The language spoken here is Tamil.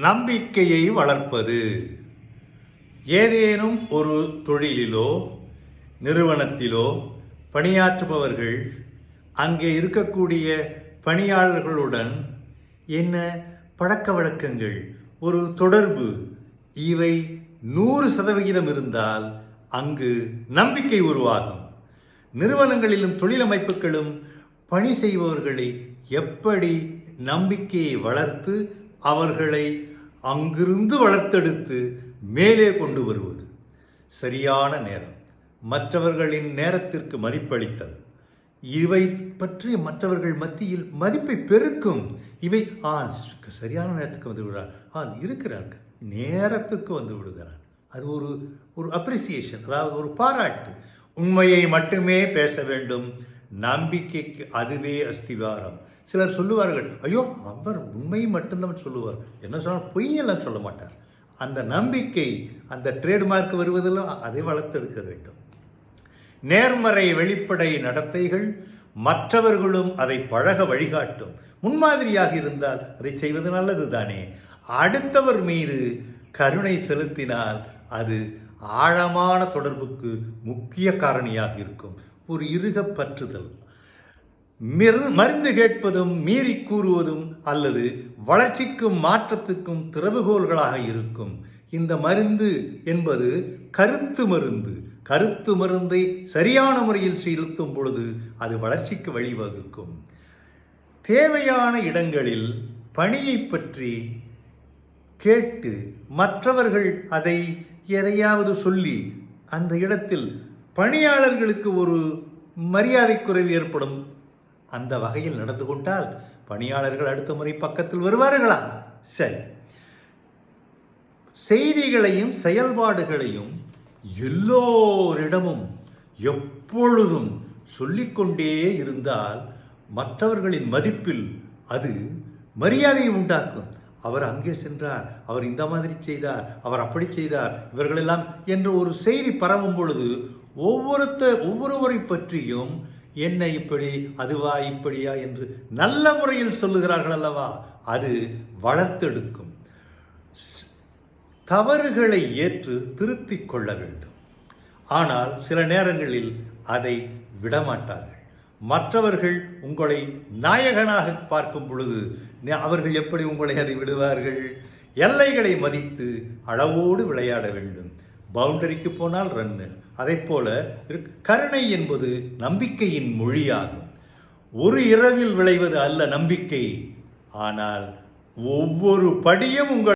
நம்பிக்கையை வளர்ப்பது. ஏதேனும் ஒரு தொழிலிலோ நிறுவனத்திலோ பணியாற்றுபவர்கள் அங்கே இருக்கக்கூடிய பணியாளர்களுடன் என்ன பழக்க வழக்கங்கள், ஒரு தொடர்பு, இவை 100% இருந்தால் அங்கு நம்பிக்கை உருவாகும். நிறுவனங்களிலும் தொழிலமைப்புகளும் பணி செய்பவர்களை எப்படி நம்பிக்கையை வளர்த்து அவர்களை அங்கிருந்து வளர்த்தெடுத்து மேலே கொண்டு வருவது. சரியான நேரம், மற்றவர்களின் நேரத்திற்கு மதிப்பளித்தல், இவை பற்றி மற்றவர்கள் மத்தியில் மதிப்பை பெருக்கும். இவை சரியான நேரத்துக்கு வந்து விடுறான், இருக்கிறான், நேரத்துக்கு வந்து விடுகிறான். அது ஒரு அப்ரிசியேஷன், அதாவது ஒரு பாராட்டு. உண்மையை மட்டுமே பேச வேண்டும். நம்பிக்கைக்கு அதுவே அஸ்திவாரம். சிலர் சொல்லுவார்கள், ஐயோ அவர் உண்மையை மட்டும்தான் சொல்லுவார், என்ன சொன்னால் பொய்யெல்லாம் சொல்ல மாட்டார். அந்த நம்பிக்கை, அந்த ட்ரேட்மார்க் வருவதில் அதை வளர்த்தெடுக்க வேண்டும். நேர்மறை வெளிப்படை நடத்தைகள் மற்றவர்களும் அதை பழக வழிகாட்டும். முன்மாதிரியாக இருந்தால் அதை செய்வது நல்லது தானே. அடுத்தவர் மீது கருணை செலுத்தினால் அது ஆழமான தொடர்புக்கு முக்கிய காரணியாக இருக்கும். ஒரு இறுக பற்றுதல். மருந்து கேட்பதும் மீறி கூறுவதும் அல்லது வளர்ச்சிக்கும் மாற்றத்துக்கும் திறவுகோள்களாக இருக்கும். இந்த மருந்து என்பது கருத்து மருந்து. கருத்து மருந்தை சரியான முறையில் செலுத்தும் பொழுது அது வளர்ச்சிக்கு வழிவகுக்கும். தேவையான இடங்களில் பணியை பற்றி கேட்டு மற்றவர்கள் அதை எதையாவது சொல்லி அந்த இடத்தில் பணியாளர்களுக்கு ஒரு மரியாதை குறைவு ஏற்படும். அந்த வகையில் நடந்து கொண்டால் பணியாளர்கள் அடுத்த முறை பக்கத்தில் வருவார்களா? சரி. செய்திகளையும் செயல்பாடுகளையும் எல்லோரிடமும் எப்பொழுதும் சொல்லிக்கொண்டே இருந்தால் மற்றவர்களின் மதிப்பில் அது மரியாதையை உண்டாக்கும். அவர் அங்கே சென்றார், அவர் இந்த மாதிரி செய்தார், அவர் அப்படி செய்தார், இவர்களெல்லாம் என்று ஒரு செய்தி பரவும் பொழுது ஒவ்வொருவரை பற்றியும் என்ன இப்படி, அதுவா, இப்படியா என்று நல்ல முறையில் சொல்லுகிறார்கள் அல்லவா, அது வளர்த்தெடுக்கும். தவறுகளை ஏற்று திருத்திக் கொள்ள வேண்டும். ஆனால் சில நேரங்களில் அதை விடமாட்டார்கள். மற்றவர்கள் உங்களை நாயகனாக பார்க்கும் பொழுது அவர்கள் எப்படி உங்களை அதை விடுவார்கள்? எல்லைகளை மதித்து அளவோடு விளையாட வேண்டும். பவுண்டரிக்கு போனால் ரன்னு. அதை போல கருணை என்பது நம்பிக்கையின் மொழியாகும். ஒரு இரவில் விளைவது அல்ல நம்பிக்கை, ஆனால் ஒவ்வொரு படியும் உங்கள்